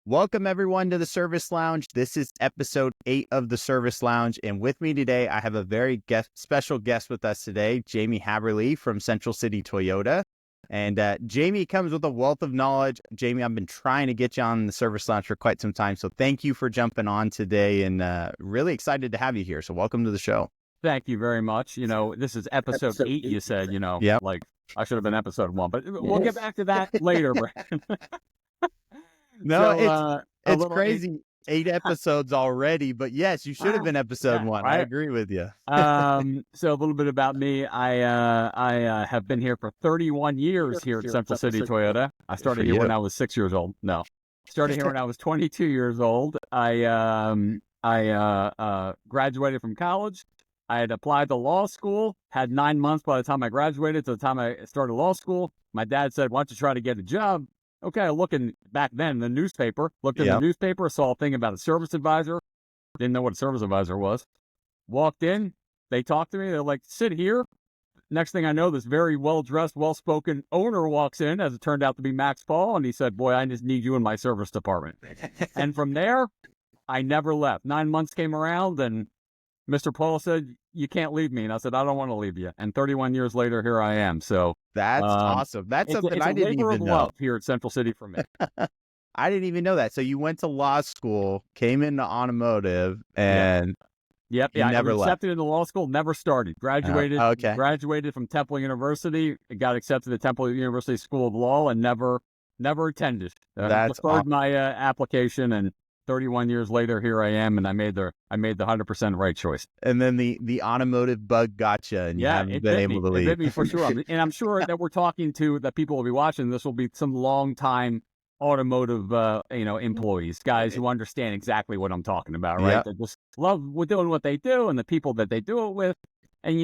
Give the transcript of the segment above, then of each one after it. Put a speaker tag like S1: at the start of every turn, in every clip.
S1: Welcome everyone to the Service Lounge. This is episode 8 of the Service Lounge. And with me today, I have a very special guest with us today, Jamie Haberle from Central City Toyota. And Jamie comes with a wealth of knowledge. Jamie, I've been trying to get you on the Service Lounge for quite some time. So thank you for jumping on today and really excited to have you here. So welcome to the show.
S2: Thank you very much. This is episode 8, you said,
S1: Yep.
S2: like I should have been episode 1, but we'll get back to that later, Brandon.
S1: No, it's crazy. 8 episodes already, but yes, you should have been episode 1.
S2: Right?
S1: I agree with you.
S2: So a little bit about me. I have been here for 31 years here at Central City Toyota. I started here when I was 6 years old. No, started here when I was 22 years old. I graduated from college. I had applied to law school, had 9 months by the time I graduated to the time I started law school. My dad said, why don't you try to get a job? Okay, looking back then in the newspaper, looked in the newspaper, saw a thing about a service advisor. Didn't know what a service advisor was. Walked in, they talked to me. They're like, sit here. Next thing I know, this very well-dressed, well-spoken owner walks in, as it turned out to be Max Paul, and he said, boy, I just need you in my service department. And from there, I never left. 9 months came around, and Mr. Paul said, you can't leave me. And I said, I don't want to leave you. And 31 years later, here I am. So
S1: that's awesome. That's something I didn't even know.
S2: Here at Central City for me.
S1: I didn't even know that. So you went to law school, came into automotive, and
S2: you
S1: never
S2: I was accepted
S1: left.
S2: into law school, never started. Graduated from Temple University, got accepted at Temple University School of Law, and never attended.
S1: That's
S2: deferred my application, and 31 years later, here I am, and I made the 100% right choice.
S1: And then the automotive bug got you, and you haven't been able to leave.
S2: It bit me for sure. And I'm sure that we're talking to, that people will be watching, this will be some long-time automotive, employees, guys who understand exactly what I'm talking about, right?
S1: Yep.
S2: They just love doing what they do and the people that they do it with. And,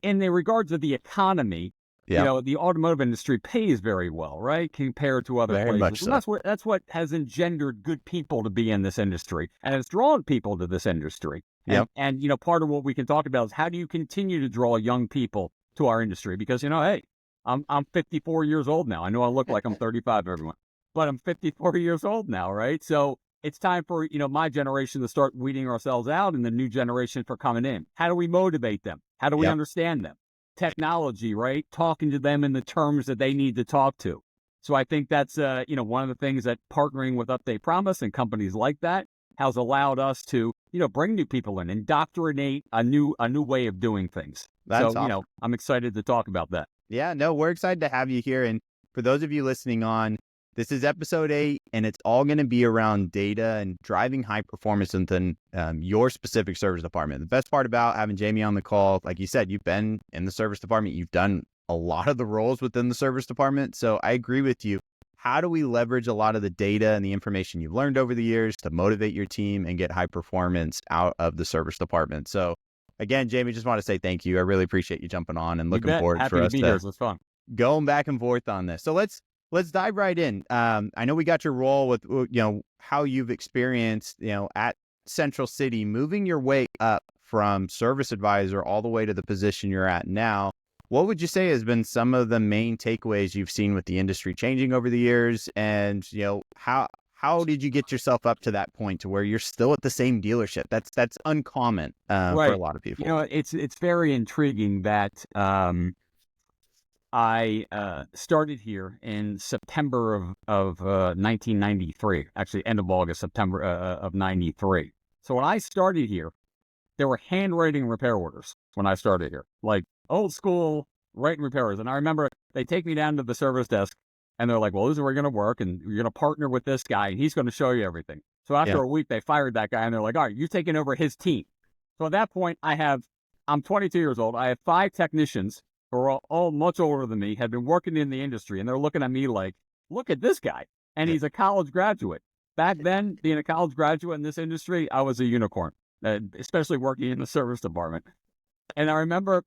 S2: in the regards of the economy, the automotive industry pays very well, right? Compared to other places.
S1: Much so.
S2: And that's what has engendered good people to be in this industry. And it's drawn people to this industry. And part of what we can talk about is how do you continue to draw young people to our industry? Because, hey, I'm 54 years old now. I know I look like I'm 35, everyone, but I'm 54 years old now, right? So it's time for, my generation to start weeding ourselves out and the new generation for coming in. How do we motivate them? How do we understand them? Technology, right? Talking to them in the terms that they need to talk to. So I think that's, one of the things that partnering with Update Promise and companies like that has allowed us to, bring new people in, indoctrinate a new way of doing things.
S1: That's awesome.
S2: I'm excited to talk about that.
S1: Yeah, no, we're excited to have you here. And for those of you listening on, this is episode 8, and it's all going to be around data and driving high performance within your specific service department. The best part about having Jamie on the call, like you said, you've been in the service department. You've done a lot of the roles within the service department. So I agree with you. How do we leverage a lot of the data and the information you've learned over the years to motivate your team and get high performance out of the service department? So again, Jamie, just want to say thank you. I really appreciate you jumping on and looking forward for us
S2: to it's fun.
S1: Going back and forth on this. So let's dive right in. I know we got your role with, how you've experienced, at Central City, moving your way up from service advisor all the way to the position you're at now. What would you say has been some of the main takeaways you've seen with the industry changing over the years? And, how did you get yourself up to that point to where you're still at the same dealership? That's uncommon for a lot of people.
S2: It's very intriguing that I started here in September of 1993, actually end of August, September of 93. So when I started here, there were handwriting repair orders when I started here, like old school writing repair orders. And I remember they take me down to the service desk and they're like, well, this is where you're going to work and you're going to partner with this guy and he's going to show you everything. So after a week, they fired that guy and they're like, all right, you're taking over his team. So at that point, I'm 22 years old. I have 5 technicians who are all much older than me, had been working in the industry, and they're looking at me like, look at this guy. And he's a college graduate. Back then, being a college graduate in this industry, I was a unicorn, especially working in the service department. And I remember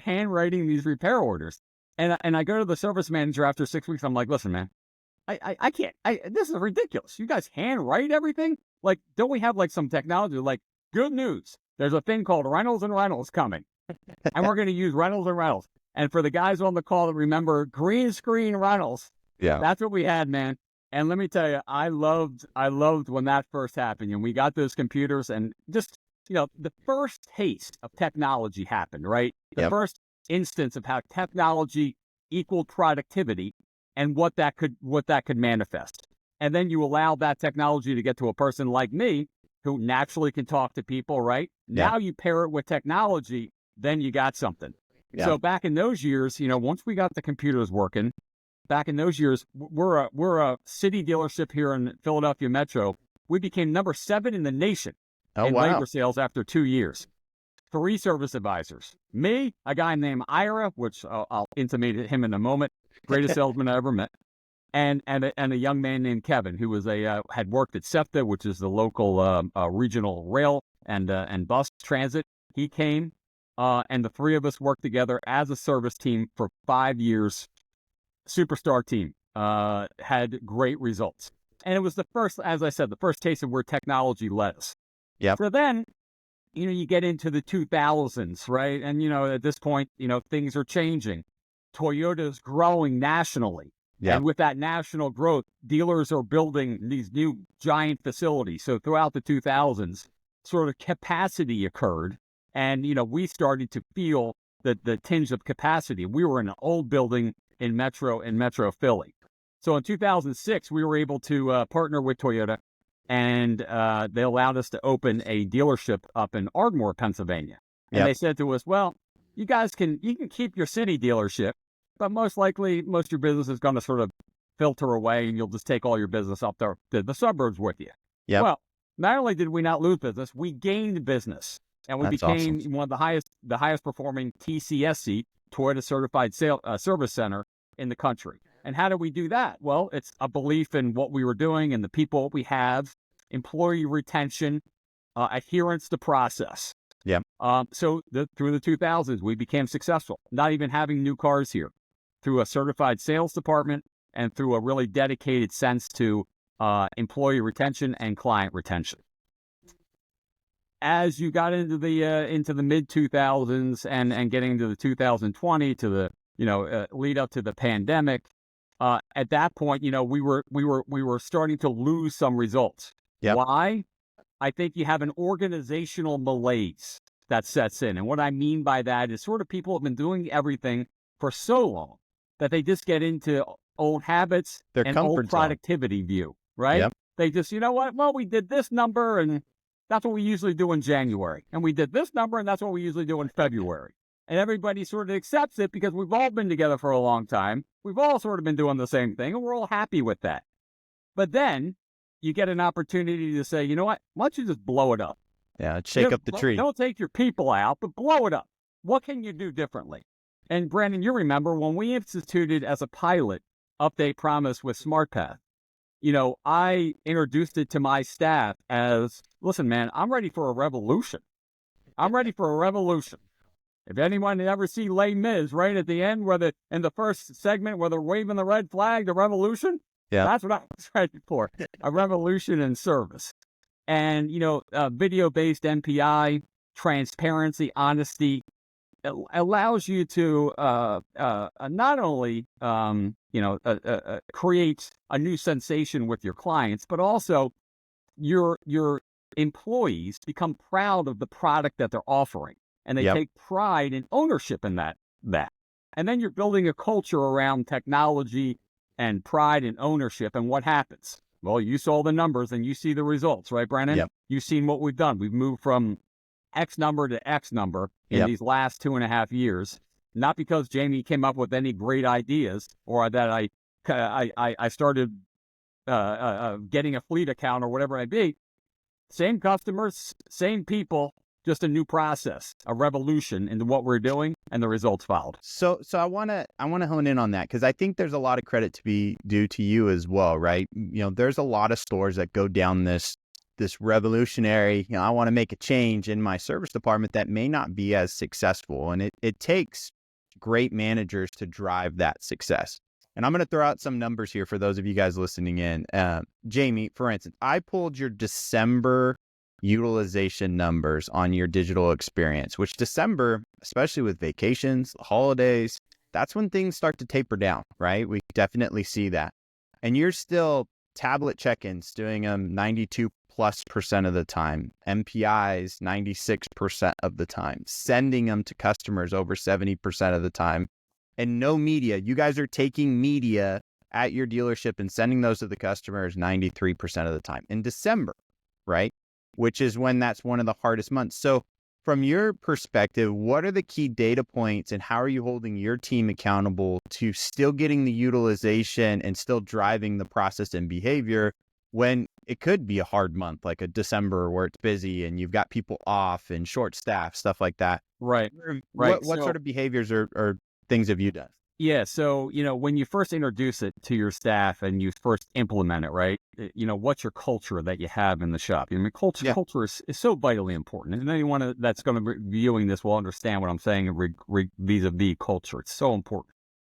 S2: handwriting these repair orders. And I go to the service manager after 6 weeks. I'm like, listen, man, I can't. This is ridiculous. You guys handwrite everything? Like, don't we have like some technology? Like, good news. There's a thing called Reynolds and Reynolds coming. And we're going to use Reynolds and Reynolds. And for the guys on the call that remember green screen Reynolds, that's what we had, man. And let me tell you, I loved when that first happened. And we got those computers, and just, the first taste of technology happened, right? The
S1: Yep.
S2: first instance of how technology equaled productivity and what that could manifest. And then you allow that technology to get to a person like me who naturally can talk to people, right?
S1: Yeah.
S2: Now you pair it with technology, then you got something.
S1: Yeah.
S2: So back in those years, once we got the computers working, back in those years, we're a city dealership here in Philadelphia Metro. We became number 7 in the nation
S1: Oh,
S2: in
S1: wow.
S2: labor sales after 2 years. 3 service advisors. Me, a guy named Ira, which I'll intimate him in a moment, greatest salesman I ever met, and a young man named Kevin, who was had worked at SEPTA, which is the local regional rail and bus transit. He came, and the 3 of us worked together as a service team for 5 years. Superstar team, had great results. And it was the first, as I said, the first taste of where technology led us.
S1: Yep.
S2: So then, you get into the 2000s, right? And, at this point, things are changing. Toyota's growing nationally.
S1: Yep.
S2: And with that national growth, dealers are building these new giant facilities. So throughout the 2000s, sort of capacity occurred. And, we started to feel the tinge of capacity. We were in an old building in Metro Philly. So in 2006, we were able to partner with Toyota, and they allowed us to open a dealership up in Ardmore, Pennsylvania. And
S1: Yep.
S2: they said to us, well, you can keep your city dealership, but most likely most of your business is going to sort of filter away, and you'll just take all your business up there to the suburbs with you.
S1: Yep.
S2: Well, not only did we not lose business, we gained business, and we
S1: That's
S2: became
S1: awesome.
S2: one of the highest performing TCSC, Toyota Certified Service Center in the country. And how do we do that? Well, it's a belief in what we were doing and the people we have, employee retention, adherence to process.
S1: Yep.
S2: So through the 2000s, we became successful, not even having new cars here, through a certified sales department and through a really dedicated sense to employee retention and client retention. As you got into the mid 2000s and getting to the 2020 to the lead up to the pandemic, at that point, we were starting to lose some results.
S1: Yep.
S2: Why? I think you have an organizational malaise that sets in, and what I mean by that is sort of people have been doing everything for so long that they just get into old habits
S1: Their
S2: and
S1: comfort
S2: old
S1: zone.
S2: productivity view, right?
S1: Yep.
S2: They just, well, we did this number, and that's what we usually do in January. And we did this number, and that's what we usually do in February. And everybody sort of accepts it because we've all been together for a long time. We've all sort of been doing the same thing, and we're all happy with that. But then you get an opportunity to say, why don't you just blow it up?
S1: Yeah. Shake up the tree.
S2: Don't take your people out, but blow it up. What can you do differently? And Brandon, you remember when we instituted as a pilot Update Promise with SmartPath, I introduced it to my staff as, listen, man, I'm ready for a revolution. I'm ready for a revolution. If anyone ever see Les Mis right at the end, in the first segment where they're waving the red flag, the revolution,
S1: Yeah.
S2: that's what I was ready for, a revolution in service. And, video-based MPI, transparency, honesty, allows you to not only, create a new sensation with your clients, but also your employees become proud of the product that they're offering, and they
S1: Yep.
S2: take pride and ownership in that. And then you're building a culture around technology and pride and ownership. And what happens? Well, you saw the numbers and you see the results, right, Brandon?
S1: Yep.
S2: You've seen what we've done. We've moved from X number to X number in
S1: Yep.
S2: these last 2.5 years, not because Jamie came up with any great ideas or that I started getting a fleet account or whatever it may be. Same customers, same people, just a new process, a revolution into what we're doing, and the results followed.
S1: So I want to hone in on that, because I think there's a lot of credit to be due to you as well, right? There's a lot of stores that go down this revolutionary, I want to make a change in my service department that may not be as successful. And it takes great managers to drive that success. And I'm going to throw out some numbers here for those of you guys listening in. Jamie, for instance, I pulled your December utilization numbers on your digital experience, which December, especially with vacations, holidays, that's when things start to taper down, right? We definitely see that. And you're still tablet check-ins, doing them 92+% of the time, MPIs 96% of the time, sending them to customers over 70% of the time, and no media. You guys are taking media at your dealership and sending those to the customers 93% of the time in December, right? Which is when that's one of the hardest months. So from your perspective, what are the key data points and how are you holding your team accountable to still getting the utilization and still driving the process and behavior when it could be a hard month, like a December where it's busy and you've got people off and short staff, stuff like that?
S2: Right.
S1: What sort of behaviors or things have you done?
S2: Yeah. So, when you first introduce it to your staff and you first implement it, right? What's your culture that you have in the shop? Culture is so vitally important. And anyone that's going to be viewing this will understand what I'm saying vis-a-vis culture. It's so important.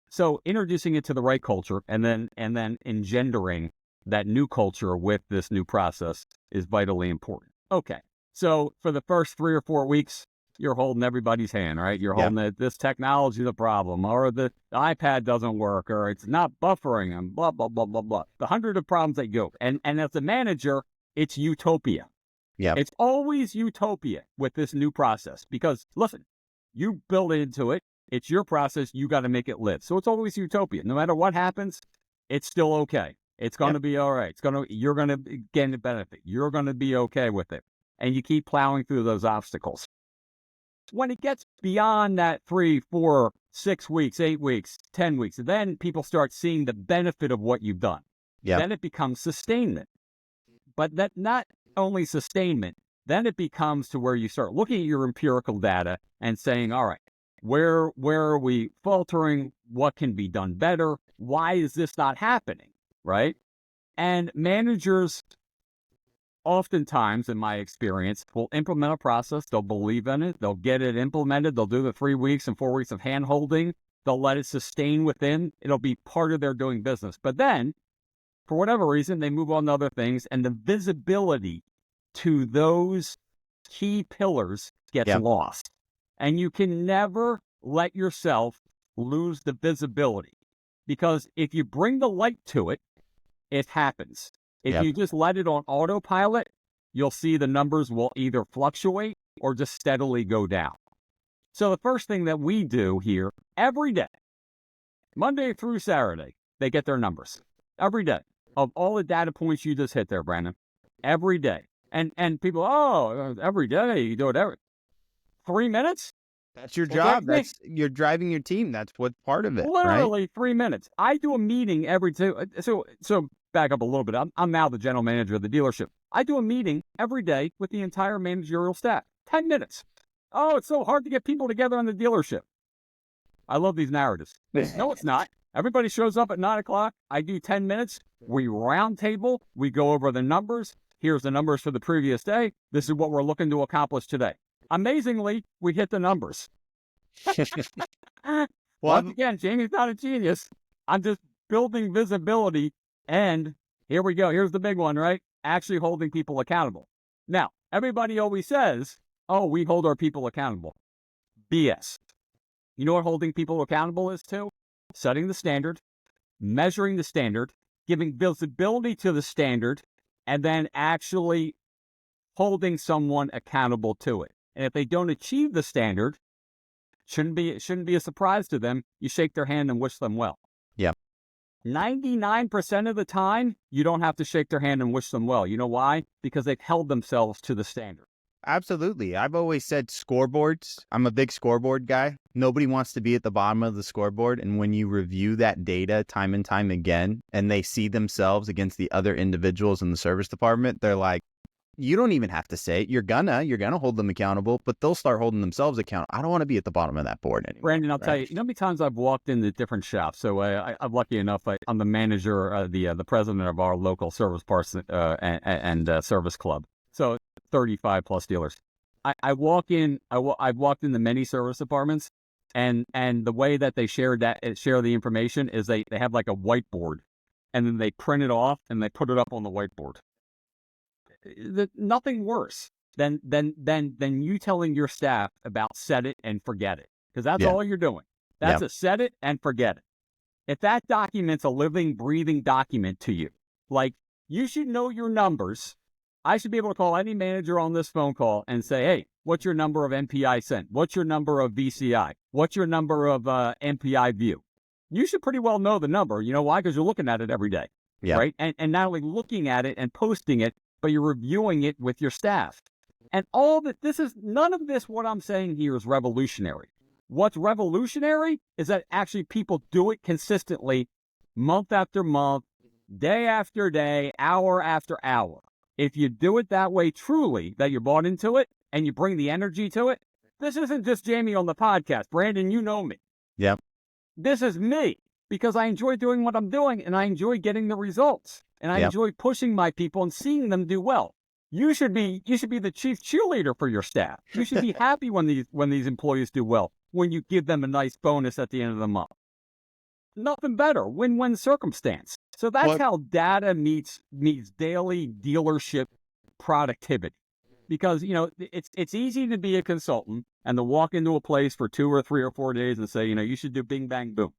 S2: So introducing it to the right culture and then engendering that new culture with this new process is vitally important. Okay. So for the first 3 or 4 weeks, you're holding everybody's hand, right? You're holding it. This technology is a problem, or the iPad doesn't work, or it's not buffering, and blah, blah, blah, blah, blah. The hundred of problems that go. And as a manager, it's utopia.
S1: Yeah.
S2: It's always utopia with this new process because, listen, you build into it. It's your process. You got to make it live. So it's always utopia. No matter what happens, it's still okay. It's going to be all right. You're going to gain the benefit. You're going to be okay with it. And you keep plowing through those obstacles. When it gets beyond that 3, 4, 6 weeks, 8 weeks, 10 weeks, then people start seeing the benefit of what you've done.
S1: Yeah.
S2: Then it becomes sustainment. But that not only sustainment, then it becomes to where you start looking at your empirical data and saying, all right, where are we faltering? What can be done better? Why is this not happening? Right? And managers, oftentimes, in my experience, will implement a process. They'll believe in it. They'll get it implemented. They'll do the 3 weeks and 4 weeks of hand-holding. They'll let it sustain within. It'll be part of their doing business. But then, for whatever reason, they move on to other things, and the visibility to those key pillars gets lost. And you can never let yourself lose the visibility. Because if you bring the light to it, it happens. If you just let it on autopilot, you'll see the numbers will either fluctuate or just steadily go down. So the first thing that we do here every day, Monday through Saturday, they get their numbers every day of all the data points you just hit there, Brandon, every day. And people, every day you do it 3 minutes.
S1: That's your job. You're driving your team. That's what part of it.
S2: Literally
S1: right?
S2: 3 minutes. I do a meeting every two. So back up a little bit. I'm now the general manager of the dealership. I do a meeting every day with the entire managerial staff. 10 minutes. Oh, it's so hard to get people together in the dealership. I love these narratives. No, it's not. Everybody shows up at 9 o'clock. I do 10 minutes. We round table. We go over the numbers. Here's the numbers for the previous day. This is what we're looking to accomplish today. Amazingly, we hit the numbers. Once again, Jamie's not a genius. I'm just building visibility. And here we go. Here's the big one, right? Actually holding people accountable. Now, everybody always says, we hold our people accountable. BS. You know what holding people accountable is to? Setting the standard, measuring the standard, giving visibility to the standard, and then actually holding someone accountable to it. And if they don't achieve the standard, shouldn't be a surprise to them. You shake their hand and wish them well.
S1: Yeah.
S2: 99% of the time, you don't have to shake their hand and wish them well. You know why? Because they've held themselves to the standard.
S1: Absolutely. I've always said scoreboards. I'm a big scoreboard guy. Nobody wants to be at the bottom of the scoreboard. And when you review that data time and time again, and they see themselves against the other individuals in the service department, they're like, you don't even have to say it. You're gonna hold them accountable, but they'll start holding themselves accountable. I don't want to be at the bottom of that board anymore.
S2: Brandon, I'll tell you, how many times I've walked into different shops. So I'm lucky enough. I'm the manager, the president of our local service parts and service club. So 35 plus dealers. I walk in. I've walked into many service departments, and the way that they share the information is they have like a whiteboard, and then they print it off and they put it up on the whiteboard. Nothing worse than you telling your staff about set it and forget it, because that's all you're doing. That's a set it and forget it. If that document's a living, breathing document to you, like You should know your numbers. I should be able to call any manager on this phone call and say, hey, what's your number of MPI sent? What's your number of VCI? What's your number of MPI view? You should pretty well know the number. You know why? Because you're looking at it every day, right? And not only looking at it and posting it, but you're reviewing it with your staff. And all that, none of this, what I'm saying here is revolutionary. What's revolutionary is that actually people do it consistently, month after month, day after day, hour after hour. If you do it that way truly, that you're bought into it, and you bring the energy to it, this isn't just Jamie on the podcast. Brandon, you know me.
S1: Yep.
S2: This is me, because I enjoy doing what I'm doing, and I enjoy getting the results, and I enjoy pushing my people and seeing them do well. You should be the chief cheerleader for your staff. You should be happy when these employees do well, when you give them a nice bonus at the end of the month. Nothing better, win-win circumstance. So that's how data meets daily dealership productivity. Because, it's easy to be a consultant and to walk into a place for 2 or 3 or 4 days and say, you should do bing, bang, boom.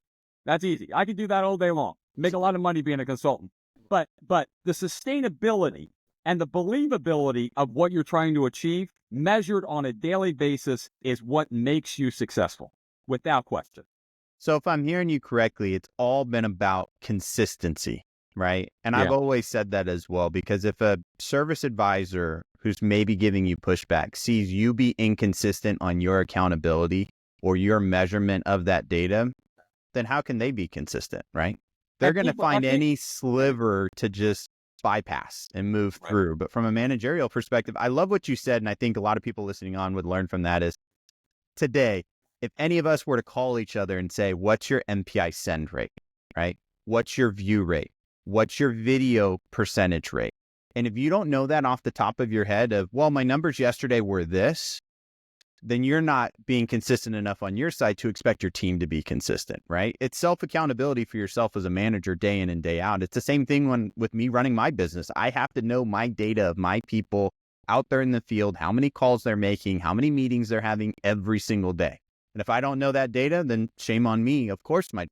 S2: That's easy. I could do that all day long. Make a lot of money being a consultant. But the sustainability and the believability of what you're trying to achieve measured on a daily basis is what makes you successful, without question.
S1: So if I'm hearing you correctly, it's all been about consistency, right? And I've always said that as well, because if a service advisor who's maybe giving you pushback sees you be inconsistent on your accountability or your measurement of that data, then how can they be consistent, right? They're going to find any sliver to just bypass and move through. But from a managerial perspective, I love what you said, and I think a lot of people listening on would learn from that is today, if any of us were to call each other and say, what's your MPI send rate, right? What's your view rate? What's your video percentage rate? And if you don't know that off the top of your head of, well, my numbers yesterday were this, then you're not being consistent enough on your side to expect your team to be consistent, right? It's self-accountability for yourself as a manager day in and day out. It's the same thing with me running my business. I have to know my data of my people out there in the field, how many calls they're making, how many meetings they're having every single day. And if I don't know that data, then shame on me. Of course, my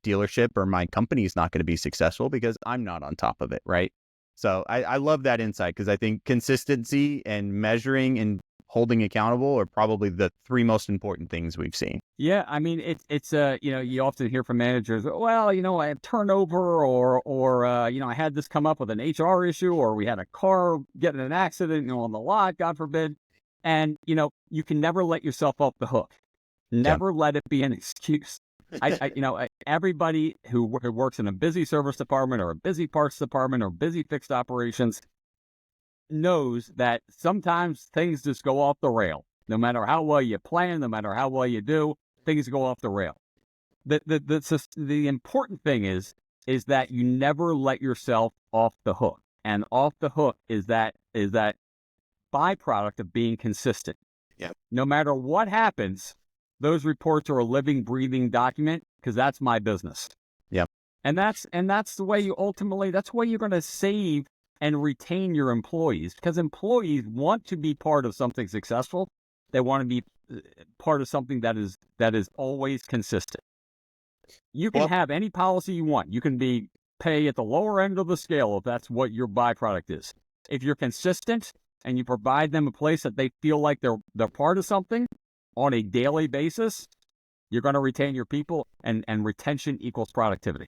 S1: dealership or my company is not going to be successful because I'm not on top of it, right? So I love that insight, because I think consistency and measuring and holding accountable are probably the 3 most important things we've seen.
S2: Yeah, I mean, it's you often hear from managers, well, I have turnover or I had this come up with an HR issue, or we had a car get in an accident, on the lot, God forbid. And, you can never let yourself off the hook. Never let it be an excuse. Everybody who works in a busy service department or a busy parts department or busy fixed operations knows that sometimes things just go off the rail. No matter how well you plan, no matter how well you do, things go off the rail. The important thing is that you never let yourself off the hook. And off the hook is that byproduct of being consistent.
S1: Yeah.
S2: No matter what happens, those reports are a living, breathing document, because that's my business.
S1: Yeah.
S2: And that's the way that's why you're going to save and retain your employees, because employees want to be part of something successful. They want to be part of something that is always consistent. You can have any policy you want. You can pay at the lower end of the scale if that's what your byproduct is. If you're consistent and you provide them a place that they feel like they're part of something on a daily basis, you're going to retain your people, and retention equals productivity.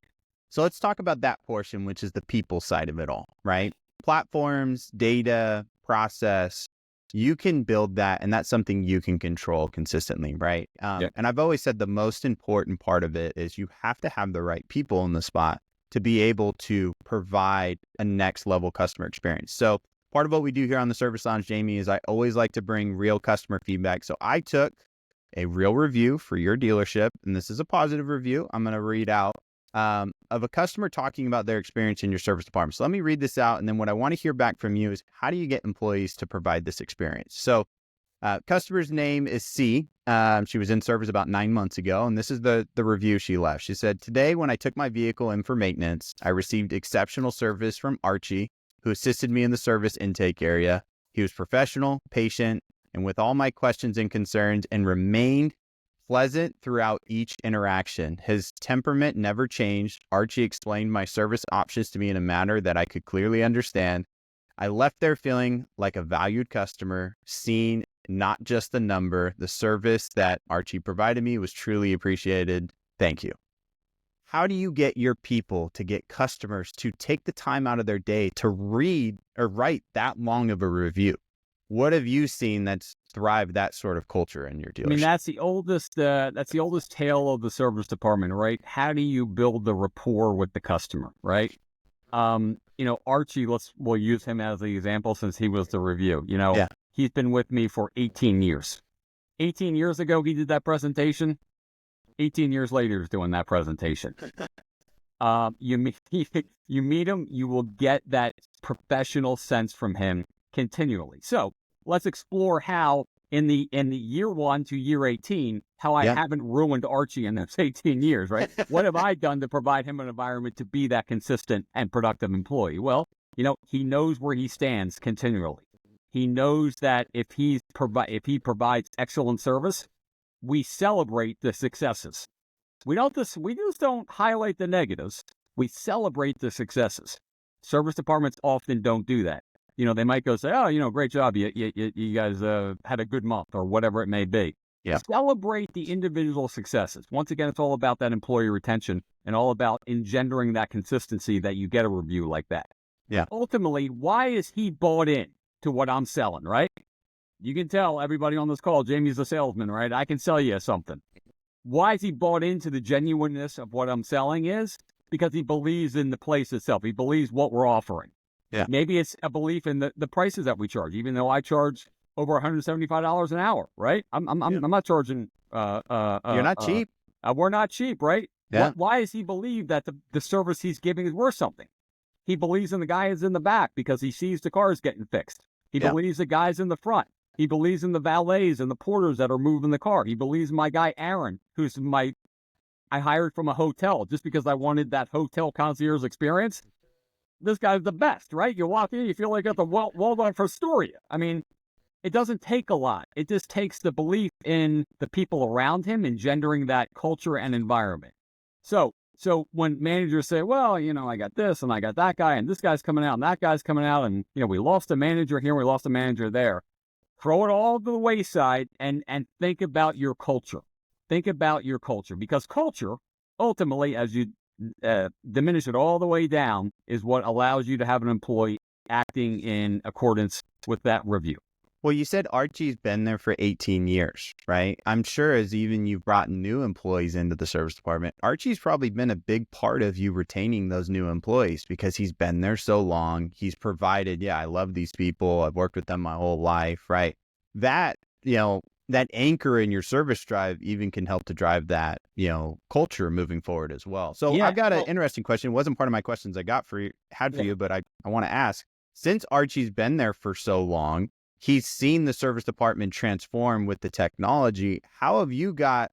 S1: So let's talk about that portion, which is the people side of it all, right? Platforms, data, process, you can build that, and that's something you can control consistently, right? And I've always said the most important part of it is you have to have the right people in the spot to be able to provide a next level customer experience. So part of what we do here on the Service Lounge, Jamie, is I always like to bring real customer feedback. So I took a real review for your dealership, and this is a positive review I'm going to read out of a customer talking about their experience in your service department. So let me read this out, and then what I want to hear back from you is, how do you get employees to provide this experience? So customer's name is C. She was in service about 9 months ago, and this is the review she left. She said, today when I took my vehicle in for maintenance, I received exceptional service from Archie, who assisted me in the service intake area. He was professional, patient, and with all my questions and concerns, and remained pleasant throughout each interaction. His temperament never changed. Archie explained my service options to me in a manner that I could clearly understand. I left there feeling like a valued customer, seen, not just a number. The service that Archie provided me was truly appreciated. Thank you. How do you get your people to get customers to take the time out of their day to read or write that long of a review? What have you seen that's thrived that sort of culture in your dealership?
S2: I mean, that's the oldest tale of the service department, right? How do you build the rapport with the customer, right? Archie, we'll use him as the example since he was the review. He's been with me for 18 years. 18 years ago, he did that presentation. 18 years later, he's doing that presentation. You meet him, you will get that professional sense from him continually. So let's explore how in the year 1 to year 18, how I haven't ruined Archie in those 18 years, right? What have I done to provide him an environment to be that consistent and productive employee? Well, he knows where he stands continually. He knows that if he provides excellent service, we celebrate the successes. We just don't highlight the negatives. We celebrate the successes. Service departments often don't do that. They might go say, "Oh, great job. You guys had a good month," or whatever it may be.
S1: Yeah.
S2: Celebrate the individual successes. Once again, it's all about that employee retention and all about engendering that consistency that you get a review like that.
S1: Yeah.
S2: Ultimately, why is he bought in to what I'm selling, right? You can tell everybody on this call, Jamie's a salesman, right? I can sell you something. Why is he bought into the genuineness of what I'm selling is because he believes in the place itself. He believes what we're offering.
S1: Yeah.
S2: Maybe it's a belief in the prices that we charge, even though I charge over $175 an hour, right? I'm not charging.
S1: You're not cheap.
S2: We're not cheap, right?
S1: Yeah.
S2: Why does he believe that the service he's giving is worth something? He believes in the guys in the back because he sees the cars getting fixed. He believes the guys in the front. He believes in the valets and the porters that are moving the car. He believes in my guy, Aaron, I hired from a hotel just because I wanted that hotel concierge experience. This guy's the best, right? You walk in, you feel like you're at the Waldorf Astoria. I mean, it doesn't take a lot. It just takes the belief in the people around him, engendering that culture and environment. So when managers say, well, I got this and I got that guy and this guy's coming out and that guy's coming out and, we lost a manager here, we lost a manager there. Throw it all to the wayside and think about your culture. Think about your culture, because culture, ultimately, as you diminish it all the way down, is what allows you to have an employee acting in accordance with that review.
S1: Well, you said Archie's been there for 18 years, right? I'm sure as even you've brought new employees into the service department, Archie's probably been a big part of you retaining those new employees because he's been there so long. He's provided, I love these people. I've worked with them my whole life, right? That, that anchor in your service drive even can help to drive that, culture moving forward as well. So I've got an interesting question. It wasn't part of my questions I got for you, but I want to ask, since Archie's been there for so long, he's seen the service department transform with the technology. How have you got,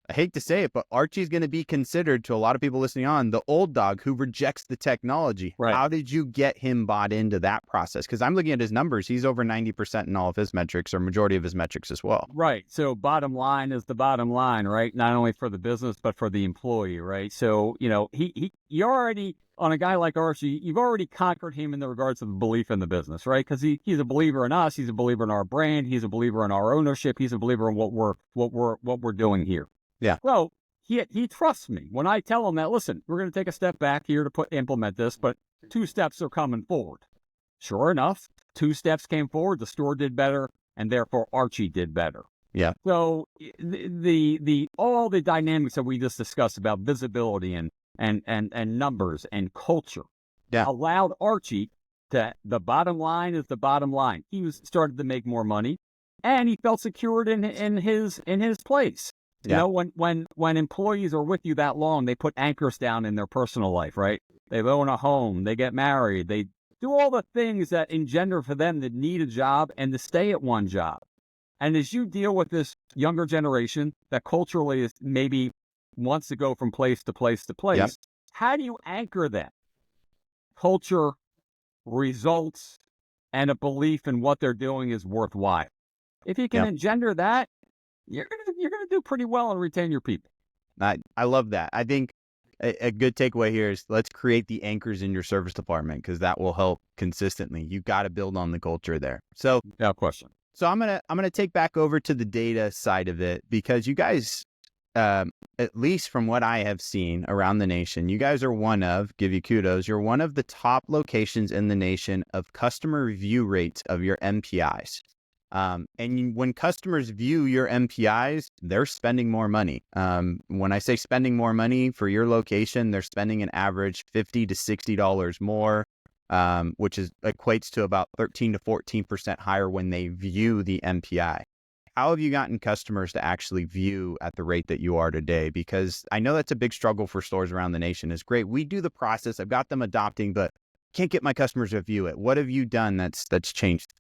S1: I hate to say it, but Archie's going to be considered to a lot of people listening on the old dog who rejects the technology.
S2: Right.
S1: How did you get him bought into that process? Because I'm looking at his numbers. He's over 90% in all of his metrics, or majority of his metrics as well.
S2: Right. So bottom line is the bottom line, right? Not only for the business, but for the employee, right? So, you already, on a guy like Archie, you've already conquered him in the regards of the belief in the business, right? Because he's a believer in us. He's a believer in our brand. He's a believer in our ownership. He's a believer in what we're doing here.
S1: Yeah.
S2: So he trusts me when I tell him that, listen, we're going to take a step back here to implement this, but 2 steps are coming forward. Sure enough, 2 steps came forward. The store did better, and therefore Archie did better.
S1: Yeah.
S2: So the all the dynamics that we just discussed about visibility and numbers and culture allowed Archie to, the bottom line is the bottom line. He started to make more money, and he felt secured in his place.
S1: Yeah.
S2: When employees are with you that long, they put anchors down in their personal life, right? They own a home, they get married, they do all the things that engender for them to need a job and to stay at one job. And as you deal with this younger generation that culturally is maybe wants to go from place to place to place, how do you anchor that? Culture, results, and a belief in what they're doing is worthwhile. If you can engender that, you're gonna do pretty well and retain your people.
S1: I love that. I think a good takeaway here is let's create the anchors in your service department because that will help consistently. You got to build on the culture there. So,
S2: no question.
S1: So I'm gonna take back over to the data side of it because you guys, at least from what I have seen around the nation, you guys are give you kudos, you're one of the top locations in the nation of customer review rates of your MPIs. When customers view your MPIs, they're spending more money. When I say spending more money for your location, they're spending an average $50 to $60 more. Which equates to about 13 to 14% higher when they view the MPI. How have you gotten customers to actually view at the rate that you are today? Because I know that's a big struggle for stores around the nation. It's great. We do the process. I've got them adopting, but can't get my customers to view it. What have you done that's changed?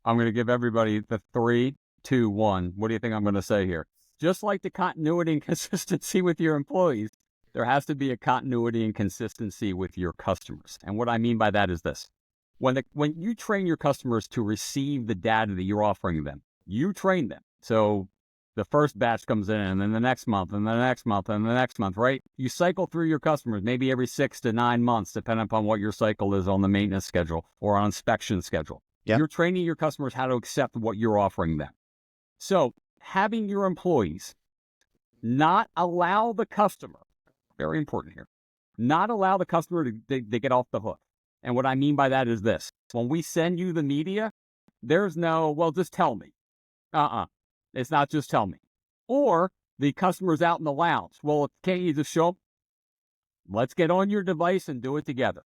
S2: I'm going to give everybody the 3, 2, 1. What do you think I'm going to say here? Just like the continuity and consistency with your employees, there has to be a continuity and consistency with your customers. And what I mean by that is this. When you train your customers to receive the data that you're offering them, you train them. So the first batch comes in and then the next month and the next month and the next month, right? You cycle through your customers maybe every 6 to 9 months, depending upon what your cycle is on the maintenance schedule or on inspection schedule. Yep. You're training your customers how to accept what you're offering them. So having your employees not allow the customer, very important here, not allow the customer to get off the hook. And what I mean by that is this. When we send you the media, there's no, well, just tell me. It's not just tell me. Or the customer's out in the lounge. Well, can't you just show them? Let's get on your device and do it together.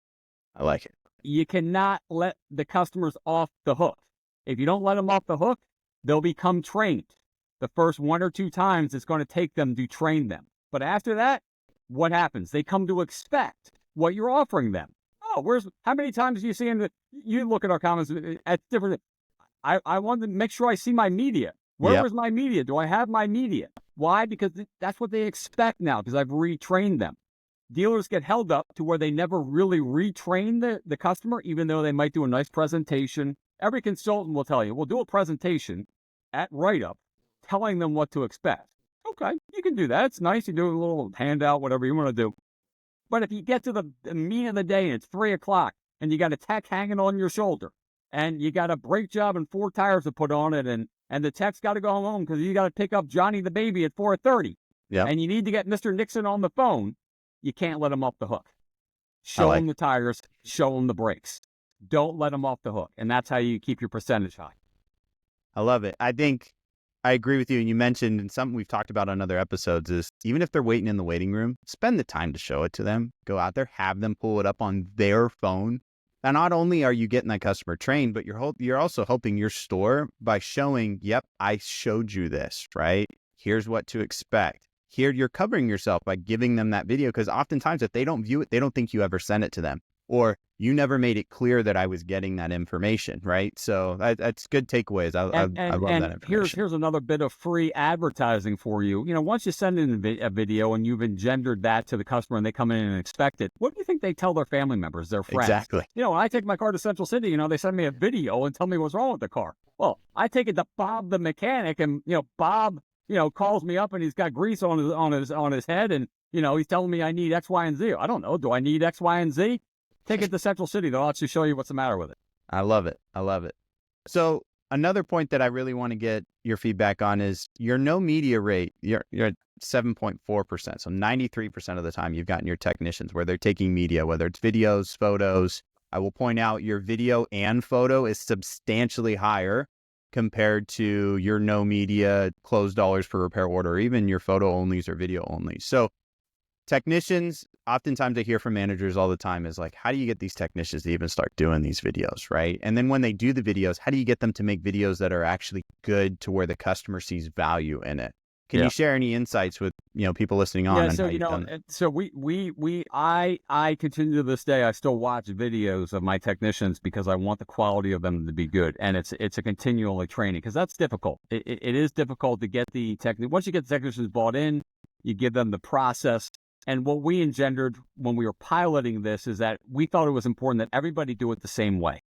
S1: I like it.
S2: You cannot let the customers off the hook. If you don't let them off the hook, they'll become trained. The first 1 or 2 times it's going to take them to train them. But after that, what happens? They come to expect what you're offering them. Oh, how many times do you see you look at our comments at different, I want to make sure I see my media. Where is my media? Do I have my media? Why? Because that's what they expect now because I've retrained them. Dealers get held up to where they never really retrain the customer, even though they might do a nice presentation. Every consultant will tell you, we'll do a presentation at write-up telling them what to expect. Okay, you can do that. It's nice. You do a little handout, whatever you want to do. But if you get to the meat of the day and it's 3 o'clock and you got a tech hanging on your shoulder and you got a brake job and 4 tires to put on it and the tech's got to go home because you got to pick up Johnny the baby at 4:30 and you need to get Mr. Nixon on the phone, you can't let him off the hook. Show him the tires, show him the brakes. Don't let them off the hook. And that's how you keep your percentage high.
S1: I love it. I think I agree with you. And you mentioned, and something we've talked about on other episodes is even if they're waiting in the waiting room, spend the time to show it to them. Go out there, have them pull it up on their phone. And not only are you getting that customer trained, but you're also helping your store by showing, yep, I showed you this, right? Here's what to expect. Here, you're covering yourself by giving them that video because oftentimes if they don't view it, they don't think you ever sent it to them. Or you never made it clear that I was getting that information, right? So that's good takeaways. I love that information.
S2: Here's another bit of free advertising for you. You know, once you send in a video and you've engendered that to the customer and they come in and expect it, what do you think they tell their family members, their friends?
S1: Exactly.
S2: You know, when I take my car to Central City, they send me a video and tell me what's wrong with the car. Well, I take it to Bob the mechanic and, Bob, calls me up and he's got grease on his head and, he's telling me I need X, Y, and Z. I don't know. Do I need X, Y, and Z? Take it to Central City. They'll actually show you what's the matter with it.
S1: I love it. So another point that I really want to get your feedback on is your no media rate. You're at 7.4%. So 93% of the time you've gotten your technicians where they're taking media, whether it's videos, photos. I will point out your video and photo is substantially higher compared to your no media closed dollars per repair order, or even your photo onlys or video only. So technicians, oftentimes I hear from managers all the time is like, how do you get these technicians to even start doing these videos, right? And then when they do the videos, how do you get them to make videos that are actually good to where the customer sees value in it? Can you share any insights with, people listening on?
S2: I continue to this day, I still watch videos of my technicians because I want the quality of them to be good. And it's a continually training because that's difficult. It is difficult to get once you get the technicians bought in, you give them the process. And what we engendered when we were piloting this is that we thought it was important that everybody do it the same way.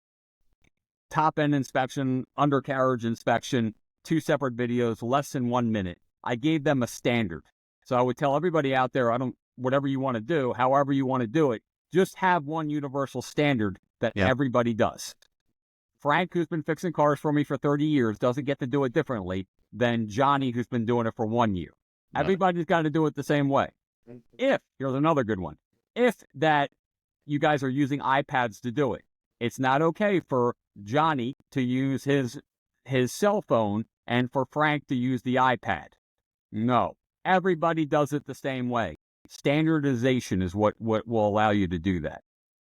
S2: Top end inspection, undercarriage inspection, 2 separate videos, less than 1 minute. I gave them a standard. So I would tell everybody out there, whatever you want to do, however you want to do it, just have one universal standard that
S1: Yep.
S2: everybody does. Frank, who's been fixing cars for me for 30 years, doesn't get to do it differently than Johnny, who's been doing it for 1 year. Everybody's got to do it the same way. Here's another good one. If that you guys are using iPads to do it, it's not okay for Johnny to use his cell phone and for Frank to use the iPad. No, everybody does it the same way. Standardization is what will allow you to do that.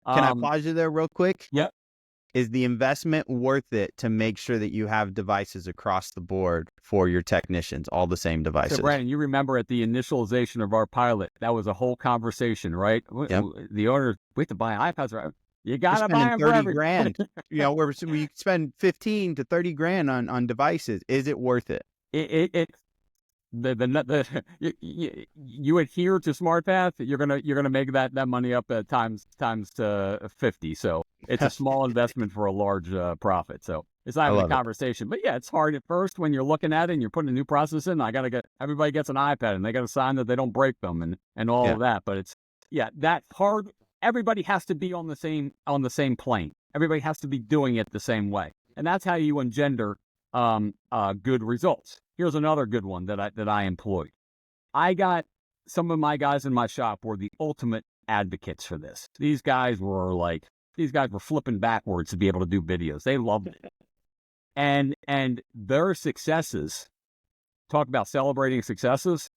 S1: Can I pause you there real quick?
S2: Yep.
S1: Is the investment worth it to make sure that you have devices across the board for your technicians, all the same devices?
S2: So, Brandon, you remember at the initialization of our pilot, that was a whole conversation, right?
S1: Yep.
S2: The owner, we have to buy iPads, right? You got to buy them for
S1: 30 grand. You know, we spend 15 to 30 grand on devices. Is it worth it?
S2: You adhere to SmartPath, you're gonna make that money up times 50. So it's a small investment for a large profit. So it's not even a conversation. But yeah, it's hard at first when you're looking at it and you're putting a new process in. Everybody gets an iPad and they got to sign that they don't break them and all of that. But that hard. Everybody has to be on the same plane. Everybody has to be doing it the same way, and that's how you engender good results. Here's another good one that I employed. I got some of my guys in my shop were the ultimate advocates for this. These guys were flipping backwards to be able to do videos. They loved it. And their successes, talk about celebrating successes,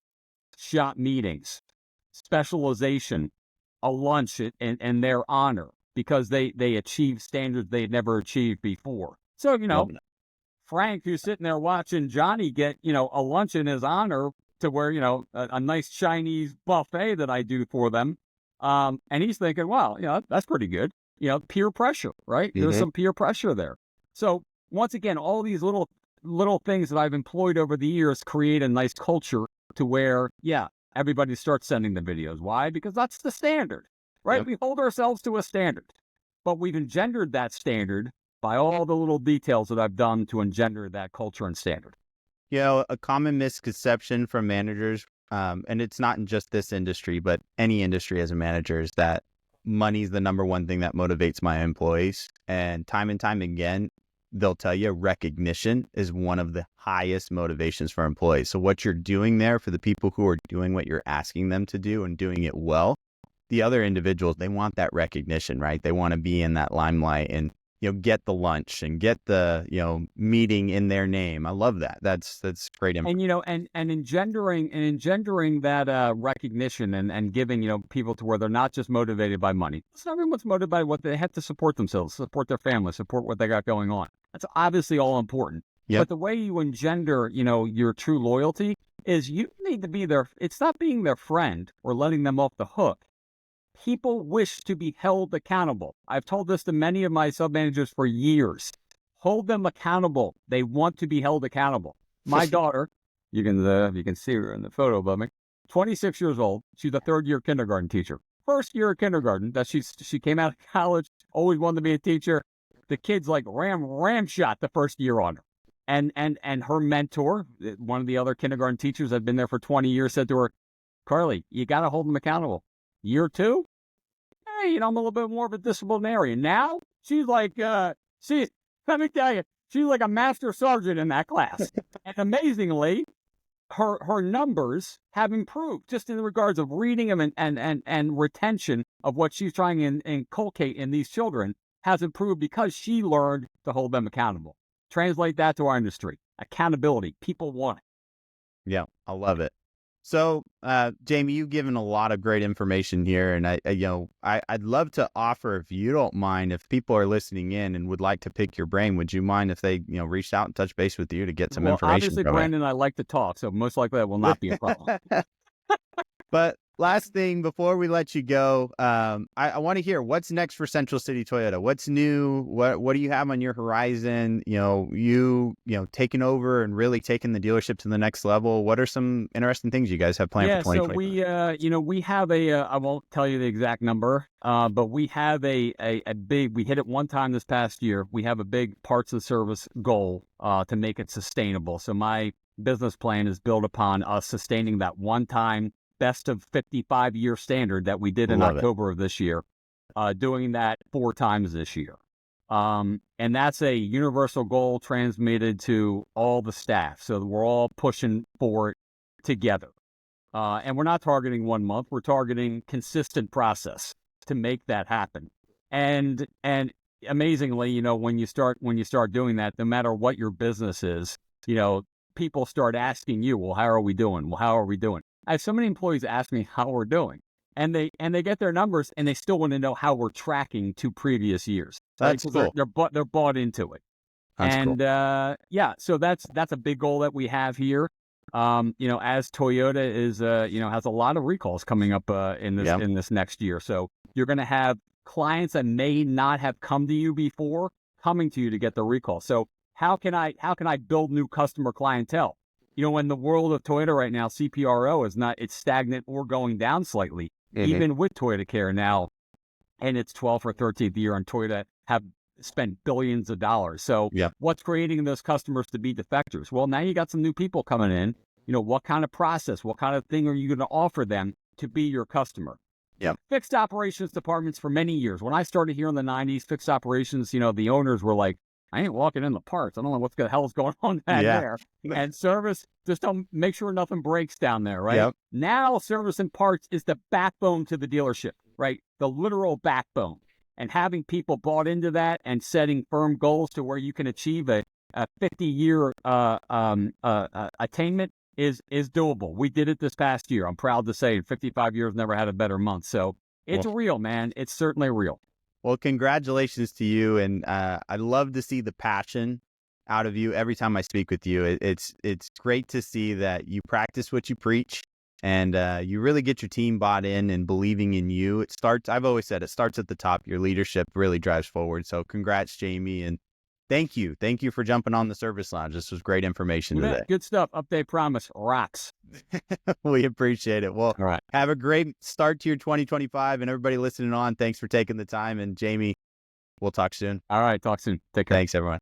S2: shop meetings, specialization, a lunch in their honor because they achieved standards they had never achieved before. So, Frank, who's sitting there watching Johnny get, a lunch in his honor to where, a nice Chinese buffet that I do for them. And he's thinking, wow, that's pretty good. Peer pressure, right? Mm-hmm. There's some peer pressure there. So once again, all these little things that I've employed over the years create a nice culture to where, everybody starts sending the videos. Why? Because that's the standard, right? Yep. We hold ourselves to a standard, but we've engendered that standard by all the little details that I've done to engender that culture and standard.
S1: A common misconception from managers, and it's not in just this industry, but any industry as a manager, is that money's the number one thing that motivates my employees. And time again, they'll tell you recognition is one of the highest motivations for employees. So what you're doing there for the people who are doing what you're asking them to do and doing it well, the other individuals, they want that recognition, right? They want to be in that limelight and get the lunch and get the, meeting in their name. I love that. That's great.
S2: And, and engendering that recognition and giving, people to where they're not just motivated by money. It's not everyone's motivated by what they have to support themselves, support their family, support what they got going on. That's obviously all important. Yep. But the way you engender, your true loyalty is you need to be it's not being their friend or letting them off the hook. People wish to be held accountable. I've told this to many of my sub-managers for years. Hold them accountable. They want to be held accountable. My daughter, you can see her in the photo above me, 26 years old. She's a third-year kindergarten teacher. First year of kindergarten that she came out of college, always wanted to be a teacher. The kids ram shot the first year on her. And her mentor, one of the other kindergarten teachers that had been there for 20 years, said to her, Carly, you got to hold them accountable. Year 2, hey, I'm a little bit more of a disciplinarian. Now, she's like, let me tell you, she's like a master sergeant in that class. And amazingly, her numbers have improved just in regards of reading them and retention of what she's trying to inculcate in these children has improved because she learned to hold them accountable. Translate that to our industry. Accountability. People want it.
S1: Yeah, I love it. So, Jamie, you've given a lot of great information here, and I'd love to offer, if you don't mind, if people are listening in and would like to pick your brain, would you mind if they, reached out and touched base with you to get some information?
S2: Obviously, Brandon, I like to talk, so most likely that will not be a problem.
S1: But last thing before we let you go, I want to hear what's next for Central City Toyota. What's new? What do you have on your horizon? You taking over and really taking the dealership to the next level. What are some interesting things you guys have planned for 2020?
S2: So we have I won't tell you the exact number, but we have a big. We hit it one time this past year. We have a big parts of service goal to make it sustainable. So my business plan is built upon us sustaining that one-time best of 55-year standard that we did in October of this year, doing that 4 times this year. And that's a universal goal transmitted to all the staff. So we're all pushing for it together. And we're not targeting 1 month. We're targeting consistent process to make that happen. And amazingly, you know, when you start doing that, no matter what your business is, you know, people start asking you, well, how are we doing? Well, how are we doing? I have so many employees ask me how we're doing, and they get their numbers, and they still want to know how we're tracking to previous years.
S1: That's cool.
S2: They're bought into it.
S1: That's
S2: and
S1: cool.
S2: Yeah, so that's a big goal that we have here. You know, as Toyota is, you know, has a lot of recalls coming up in this next year. So you're going to have clients that may not have come to you before coming to you to get the recall. So how can I build new customer clientele? You know, in the world of Toyota right now, CPRO it's stagnant or going down slightly, even with Toyota Care now, and its 12th or 13th year on Toyota have spent billions of dollars. So what's creating those customers to be defectors? Well, now you got some new people coming in. You know, what kind of process, what kind of thing are you going to offer them to be your customer? Fixed operations departments for many years. When I started here in the 90s, fixed operations, you know, the owners were like, I ain't walking in the parts. I don't know what the hell's going on there. And service, just don't make sure nothing breaks down there, right? Now, service and parts is the backbone to the dealership, right? The literal backbone. And having people bought into that and setting firm goals to where you can achieve a 50-year attainment is doable. We did it this past year. I'm proud to say in 55 years, never had a better month. So it's real, man. It's certainly real.
S1: Well, congratulations to you. And I love to see the passion out of you every time I speak with you. It's great to see that you practice what you preach, and you really get your team bought in and believing in you. I've always said it starts at the top. Your leadership really drives forward. So congrats, Jamie. And thank you for jumping on the Service Lounge. This was great information today.
S2: Good stuff. Update promise rocks.
S1: We appreciate it. Well,
S2: all right.
S1: Have a great start to your 2025, and everybody listening on, thanks for taking the time. And Jamie, we'll talk soon.
S2: All right. Talk soon. Take care.
S1: Thanks, everyone.